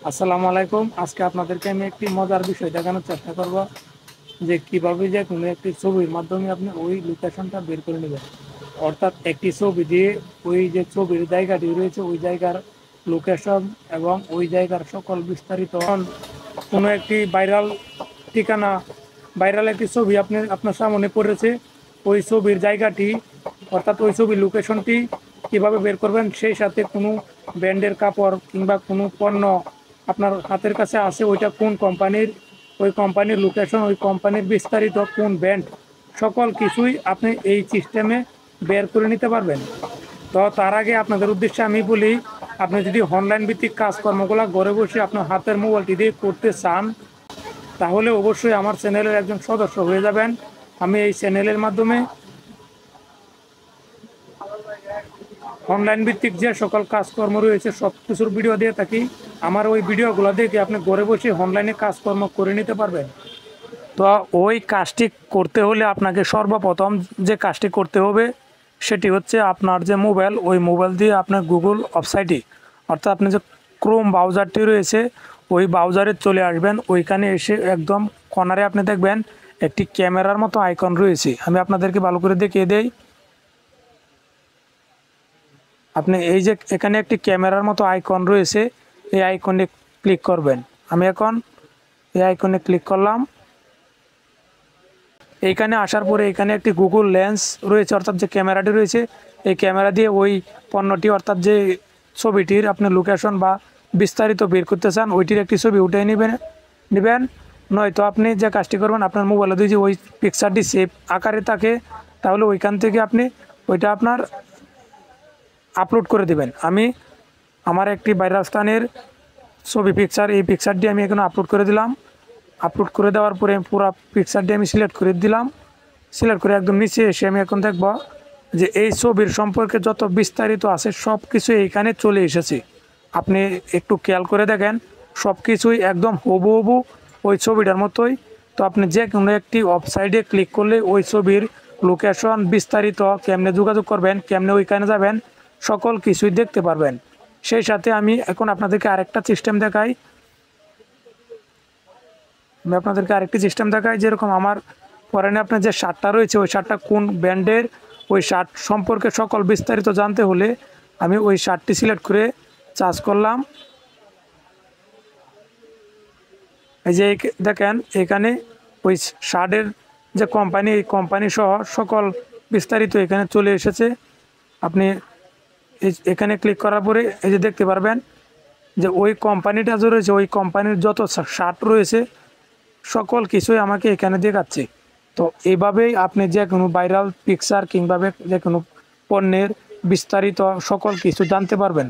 আসসালামু আলাইকুম। আজকে আপনাদেরকে আমি একটি মজার বিষয় দেখানোর চেষ্টা করব যে কিভাবে যে কোনো একটি ছবির মাধ্যমে আপনি ওই লোকেশনটা বের করে নেবেন। অর্থাৎ একটি ছবি দিয়ে ওই যে ছবির জায়গাটি রয়েছে ওই জায়গার লোকেশন এবং ওই জায়গার সকল বিস্তারিত কোনো একটি ভাইরাল ঠিকানা, ভাইরাল একটি ছবি আপনার সামনে পড়েছে, ওই ছবির জায়গাটি অর্থাৎ ওই ছবির লোকেশনটি কীভাবে বের করবেন, সেই সাথে কোনো ব্র্যান্ডের কাপড় কিংবা কোনো পণ্য আপনার হাতের কাছে আছে, ওইটা কোন কোম্পানির, ওই কোম্পানির লোকেশন, ওই কোম্পানির বিস্তারিত কোন ব্র্যান্ড, সকল কিছুই আপনি এই সিস্টেমে বের করে নিতে পারবেন। তো তার আগে আপনাদের উদ্দেশ্যে আমি বলি, আপনি যদি অনলাইন ভিত্তিক কাজকর্মগুলো ঘরে বসে আপনার হাতের মোবাইলটি দিয়ে করতে চান, তাহলে অবশ্যই আমার চ্যানেলের একজন সদস্য হয়ে যাবেন। আমি এই চ্যানেলের মাধ্যমে অনলাইন ভিত্তিক যে সকল কাজকর্ম রয়েছে সব কিছুর ভিডিও দিয়ে থাকি। আমার ওই ভিডিওগুলো দেখে আপনি ঘরে বসে অনলাইনে কাজকর্ম করে নিতে পারবেন। তো ওই কাজটি করতে হলে আপনাকে সর্বপ্রথম যে কাজটি করতে হবে সেটি হচ্ছে আপনার যে মোবাইল, ওই মোবাইল দিয়ে আপনার গুগল ওয়েবসাইটে অর্থাৎ আপনার যে ক্রোম ব্রাউজারটি রয়েছে ওই ব্রাউজারে চলে আসবেন। ওইখানে এসে একদম কর্নারে আপনি দেখবেন একটি ক্যামেরার মতো আইকন রয়েছে। আমি আপনাদেরকে ভালো করে দেখিয়ে দেই। আপনি এই যে এখানে একটি ক্যামেরার মতো আইকন রয়েছে, এই আইকনে ক্লিক করবেন। আমি এখন এই আইকনে ক্লিক করলাম। এইখানে আসার পরে এখানে একটি গুগল লেন্স রয়েছে অর্থাৎ যে ক্যামেরাটি রয়েছে, এই ক্যামেরা দিয়ে ওই পণ্যটি অর্থাৎ যে ছবিটির আপনি লোকেশন বা বিস্তারিত বের করতে চান ওইটির একটি ছবি উঠে নেবেন। নয়তো আপনি যে কাজটি করবেন, আপনার মোবাইলে যদি ওই পিকচারটি সেভ আকারে থাকে তাহলে ওইখান থেকে আপনি ওইটা আপনার আপলোড করে দেবেন। আমি আমার একটি ভাইরাল স্থানের ছবি পিকচার, এই পিকচারটি আমি এখানে আপলোড করে দিলাম। আপলোড করে দেওয়ার পরে পুরো পিকচারটি আমি সিলেক্ট করে দিলাম। সিলেক্ট করে একদম নিচে এসে আমি এখন দেখব যে এই ছবির সম্পর্কে যত বিস্তারিত আছে সব কিছু এইখানে চলে এসেছে। আপনি একটু খেয়াল করে দেখেন, সব কিছুই একদম হুবহু ওই ছবিটার মতোই। তো আপনি যে কোনো একটি ওয়েবসাইটে ক্লিক করলে ওই ছবির লোকেশন, বিস্তারিত, কেমনে যোগাযোগ করবেন, কেমনে ওইখানে যাবেন, সকল কিছুই দেখতে পারবেন। সেই সাথে আমি এখন আপনাদেরকে আরেকটা সিস্টেম দেখাই। আরেকটি সিস্টেম দেখাই, যেরকম আমার পরনে আপনার যে শার্টটা রয়েছে ওই শার্টটা কোন ব্র্যান্ডের, ওই শার্ট সম্পর্কে সকল বিস্তারিত জানতে হলে আমি ওই শার্টটি সিলেক্ট করে চার্জ করলাম। এই যে দেখেন এখানে ওই শার্টের যে কোম্পানি, এই কোম্পানি সহ সকল বিস্তারিত এখানে চলে এসেছে। আপনি এখানে ক্লিক করার পরে এই যে দেখতে পারবেন যে ওই কোম্পানিটা যে রয়েছে ওই কোম্পানির যত শার্ট রয়েছে সকল কিছুই আমাকে এখানে দেখাচ্ছে। তো এইভাবেই আপনি যে কোনো ভাইরাল পিকচার কিংবা যে কোনো পণ্যের বিস্তারিত সকল কিছু জানতে পারবেন।